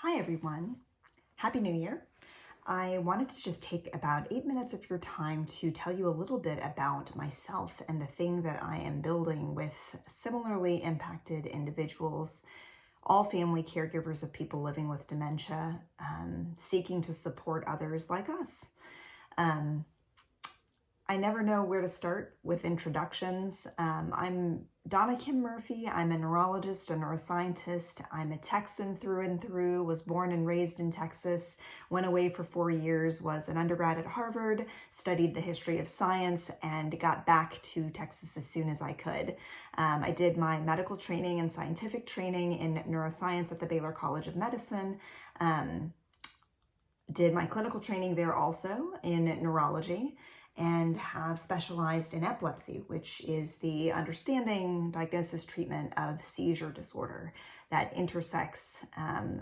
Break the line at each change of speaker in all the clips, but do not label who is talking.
Hi everyone, Happy New Year. I wanted to just take about 8 minutes of your time to tell you a little bit about myself and the thing that I am building with similarly impacted individuals, all family caregivers of people living with dementia, seeking to support others like us. I never know where to start with introductions. I'm Donna Kim Murphy. I'm a neurologist, a neuroscientist. I'm a Texan through and through, was born and raised in Texas, went away for 4 years, was an undergrad at Harvard, studied the history of science, and got back to Texas as soon as I could. I did my medical training and scientific training in neuroscience at the Baylor College of Medicine. Did my clinical training there also in neurology, and have specialized in epilepsy, which is the understanding, diagnosis, treatment of seizure disorder that intersects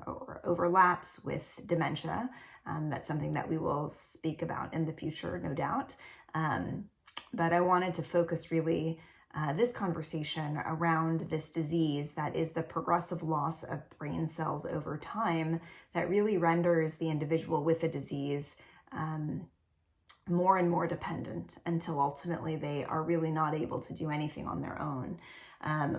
or overlaps with dementia. That's something that we will speak about in the future, no doubt. But I wanted to focus really this conversation around this disease that is the progressive loss of brain cells over time that really renders the individual with the disease more and more dependent until ultimately they are really not able to do anything on their own.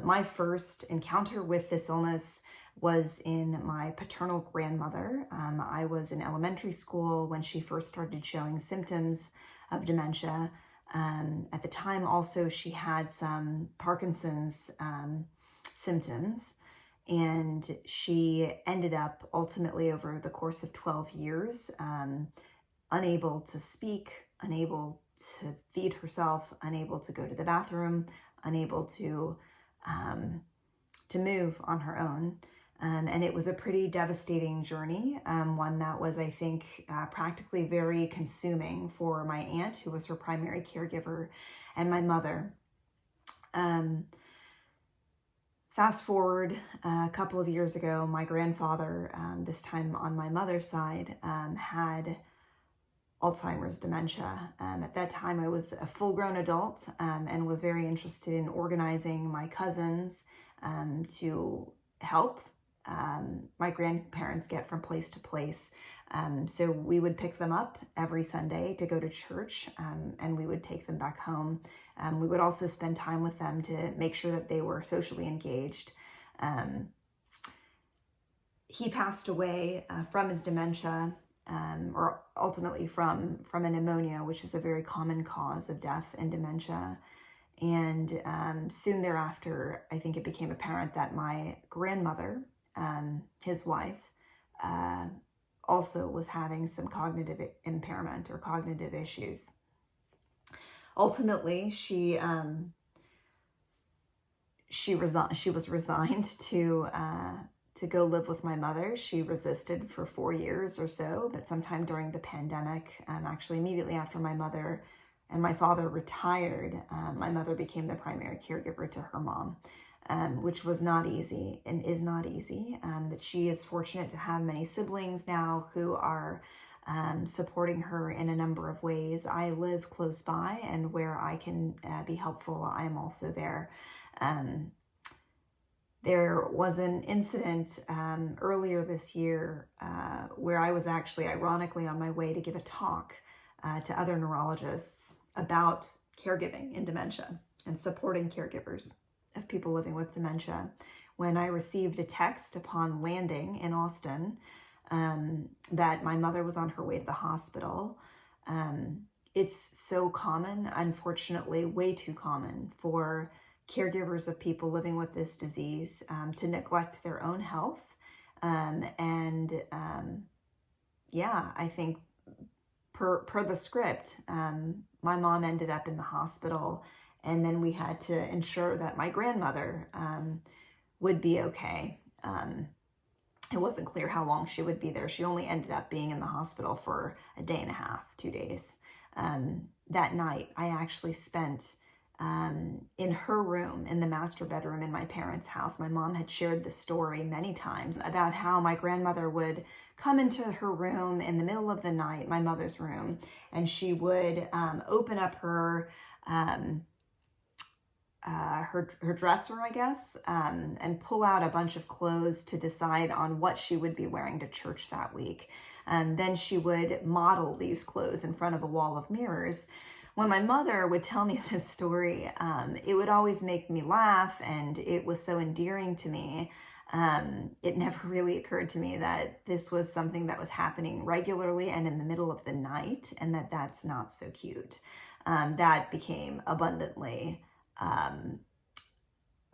My first encounter with this illness was in my paternal grandmother. I was in elementary school when she first started showing symptoms of dementia. At the time also she had some Parkinson's symptoms, and she ended up ultimately over the course of 12 years unable to speak, unable to feed herself, unable to go to the bathroom, unable to move on her own. And it was a pretty devastating journey, one that was, I think, practically very consuming for my aunt, who was her primary caregiver, and my mother. Fast forward a couple of years ago, my grandfather, this time on my mother's side, had Alzheimer's dementia. At that time, I was a full-grown adult and was very interested in organizing my cousins to help my grandparents get from place to place. So we would pick them up every Sunday to go to church, and we would take them back home. We would also spend time with them to make sure that they were socially engaged. He passed away from his dementia, or ultimately from a pneumonia, which is a very common cause of death in dementia. And soon thereafter, I think it became apparent that my grandmother, his wife, also was having some cognitive impairment or cognitive issues. Ultimately, she was resigned to go live with my mother. She resisted for 4 years or so, but sometime during the pandemic, actually immediately after my mother and my father retired, my mother became the primary caregiver to her mom, which was not easy and is not easy. That she is fortunate to have many siblings now who are supporting her in a number of ways. I live close by, and where I can be helpful, I am also there. There was an incident earlier this year where I was actually ironically on my way to give a talk to other neurologists about caregiving in dementia and supporting caregivers of people living with dementia, when I received a text upon landing in Austin that my mother was on her way to the hospital. It's so common, unfortunately, way too common for caregivers of people living with this disease to neglect their own health. I think per the script, my mom ended up in the hospital, and then we had to ensure that my grandmother would be okay. It wasn't clear how long she would be there. She only ended up being in the hospital for a day and a half, 2 days. That night, I actually spent in her room, in the master bedroom in my parents' house. My mom had shared this story many times about how my grandmother would come into her room in the middle of the night, my mother's room, and she would open up her her dresser, I guess, and pull out a bunch of clothes to decide on what she would be wearing to church that week. Then she would model these clothes in front of a wall of mirrors. When my mother would tell me this story, it would always make me laugh, and it was so endearing to me. It never really occurred to me that this was something that was happening regularly and in the middle of the night, and that that's not so cute. That became abundantly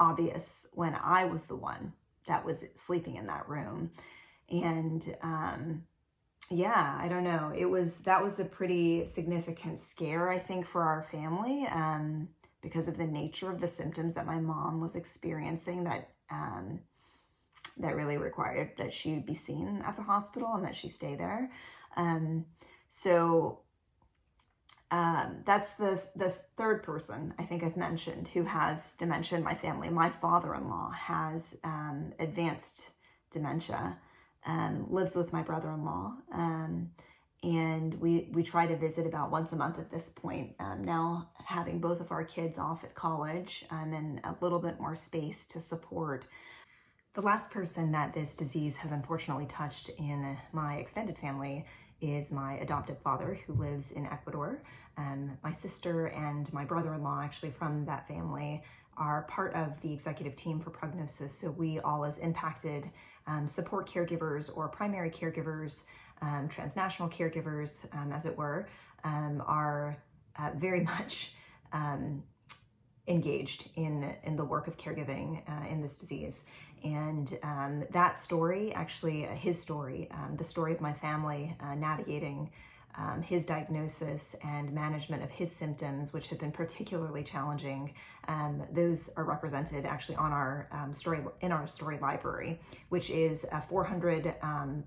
obvious when I was the one that was sleeping in that room. And yeah, I don't know. That was a pretty significant scare, I think, for our family, because of the nature of the symptoms that my mom was experiencing that really required that she be seen at the hospital and that she stay there. So that's the third person I think I've mentioned who has dementia in my family. My father-in-law has advanced dementia, lives with my brother-in-law, and we try to visit about once a month at this point, now having both of our kids off at college, and a little bit more space to support. The last person that this disease has unfortunately touched in my extended family is my adoptive father, who lives in Ecuador. My sister and my brother-in-law, actually from that family, are part of the executive team for Prognosis. So we all, as impacted support caregivers or primary caregivers, transnational caregivers, as it were, are very much engaged in the work of caregiving in this disease. And that story, actually his story, the story of my family navigating his diagnosis and management of his symptoms, which have been particularly challenging, those are represented actually on our story library, which is a 400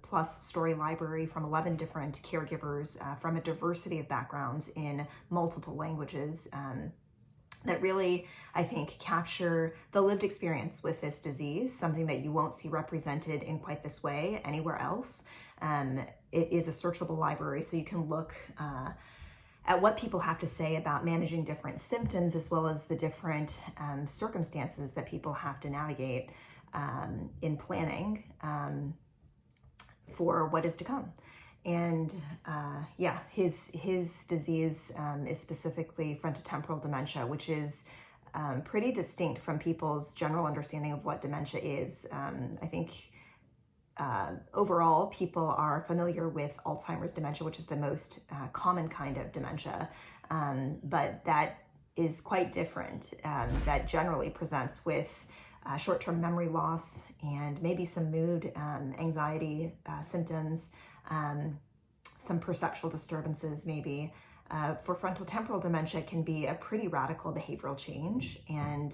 plus story library from 11 different caregivers from a diversity of backgrounds in multiple languages, that really, I think, capture the lived experience with this disease, something that you won't see represented in quite this way anywhere else. It is a searchable library, so you can look at what people have to say about managing different symptoms, as well as the different circumstances that people have to navigate in planning for what is to come. And yeah, his disease is specifically frontotemporal dementia, which is pretty distinct from people's general understanding of what dementia is. I think overall, people are familiar with Alzheimer's dementia, which is the most common kind of dementia, but that is quite different. That generally presents with short-term memory loss and maybe some mood, anxiety symptoms, some perceptual disturbances maybe. For frontotemporal dementia, it can be a pretty radical behavioral change. And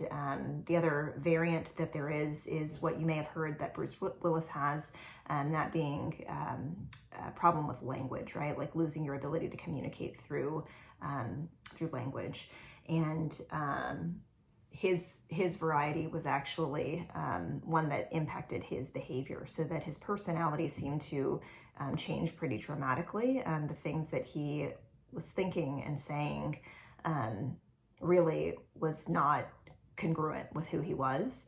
the other variant that there is what you may have heard that Bruce Willis has, that being a problem with language, right? Like losing your ability to communicate through language. And his variety was actually one that impacted his behavior, so that his personality seemed to change pretty dramatically. The things that he was thinking and saying really was not congruent with who he was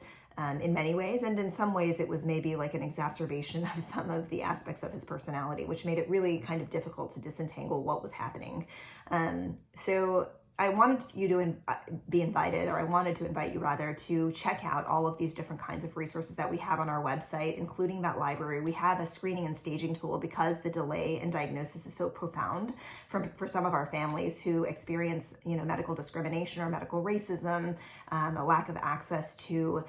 in many ways. And in some ways, it was maybe like an exacerbation of some of the aspects of his personality, which made it really kind of difficult to disentangle what was happening. So I wanted you to be invited, or I wanted to invite you rather, to check out all of these different kinds of resources that we have on our website, including that library. We have a screening and staging tool because the delay in diagnosis is so profound for some of our families who experience, medical discrimination or medical racism, a lack of access to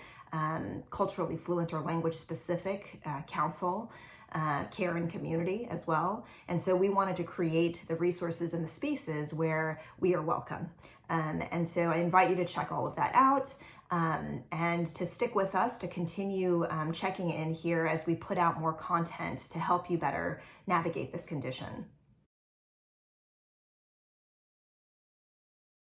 culturally fluent or language specific counsel, care and community as well. And so we wanted to create the resources and the spaces where we are welcome. And so I invite you to check all of that out, and to stick with us, to continue checking in here as we put out more content to help you better navigate this condition.